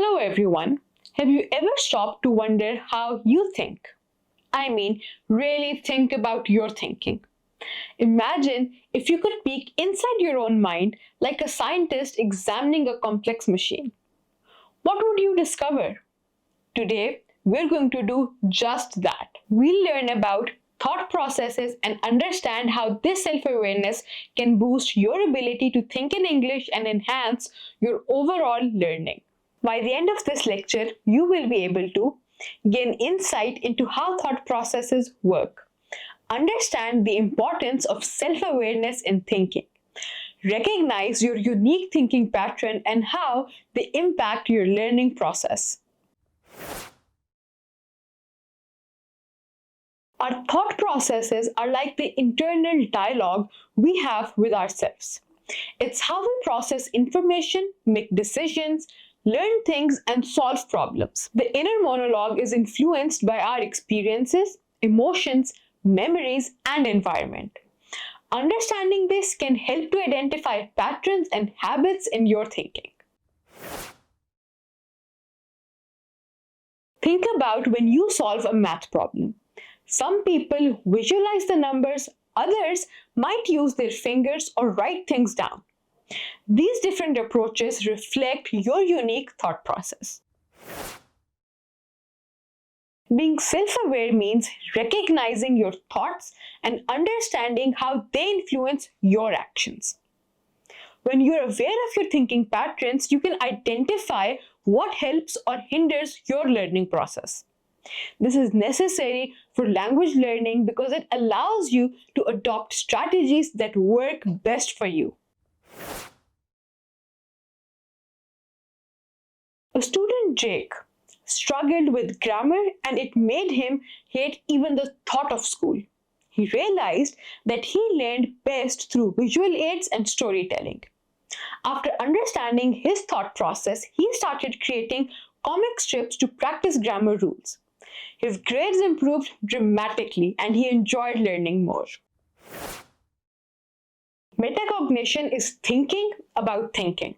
Hello everyone. Have you ever stopped to wonder how you think? I mean, really think about your thinking. Imagine if you could peek inside your own mind like a scientist examining a complex machine. What would you discover? Today, we're going to do just that. We'll learn about thought processes and understand how this self-awareness can boost your ability to think in English and enhance your overall learning. By the end of this lecture, you will be able to gain insight into how thought processes work, understand the importance of self-awareness in thinking, recognize your unique thinking pattern and how they impact your learning process. Our thought processes are like the internal dialogue we have with ourselves. It's how we process information, make decisions, learn things, and solve problems. The inner monologue is influenced by our experiences, emotions, memories, and environment. Understanding this can help to identify patterns and habits in your thinking. Think about when you solve a math problem. Some people visualize the numbers, others might use their fingers or write things down. These different approaches reflect your unique thought process. Being self-aware means recognizing your thoughts and understanding how they influence your actions. When you're aware of your thinking patterns, you can identify what helps or hinders your learning process. This is necessary for language learning because it allows you to adopt strategies that work best for you. A student, Jake, struggled with grammar and it made him hate even the thought of school. He realized that he learned best through visual aids and storytelling. After understanding his thought process, he started creating comic strips to practice grammar rules. His grades improved dramatically and he enjoyed learning more. Metacognition is thinking about thinking.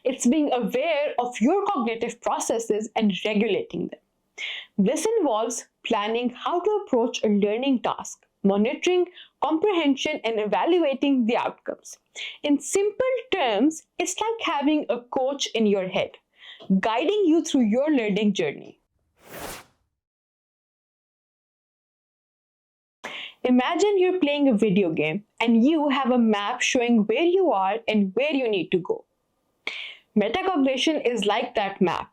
It's being aware of your cognitive processes and regulating them. This involves planning how to approach a learning task, monitoring comprehension, and evaluating the outcomes. In simple terms, it's like having a coach in your head, guiding you through your learning journey. Imagine you're playing a video game and you have a map showing where you are and where you need to go. Metacognition is like that map.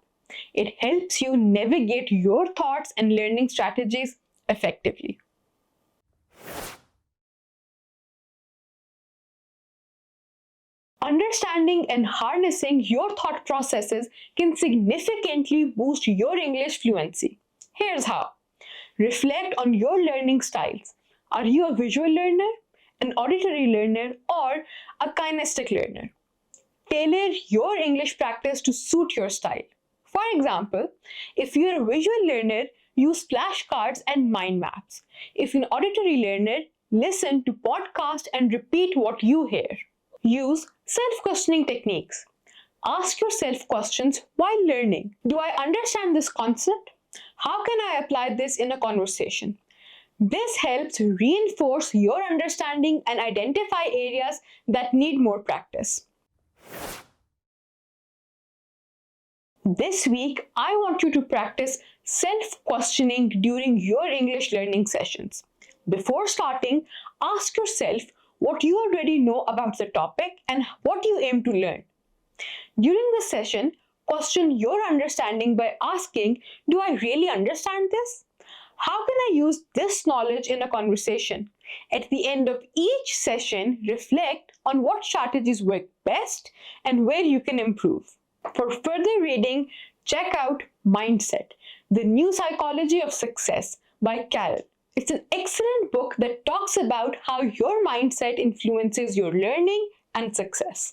It helps you navigate your thoughts and learning strategies effectively. Understanding and harnessing your thought processes can significantly boost your English fluency. Here's how. Reflect on your learning styles. Are you a visual learner, an auditory learner, or a kinesthetic learner? Tailor your English practice to suit your style. For example, if you're a visual learner, use flashcards and mind maps. If you're an auditory learner, listen to podcasts and repeat what you hear. Use self-questioning techniques. Ask yourself questions while learning. Do I understand this concept? How can I apply this in a conversation? This helps reinforce your understanding and identify areas that need more practice. This week, I want you to practice self-questioning during your English learning sessions. Before starting, ask yourself what you already know about the topic and what you aim to learn. During the session, question your understanding by asking, do I really understand this? How can I use this knowledge in a conversation? At the end of each session, reflect on what strategies work best and where you can improve. For further reading, check out Mindset, The New Psychology of Success by Carol. It's an excellent book that talks about how your mindset influences your learning and success.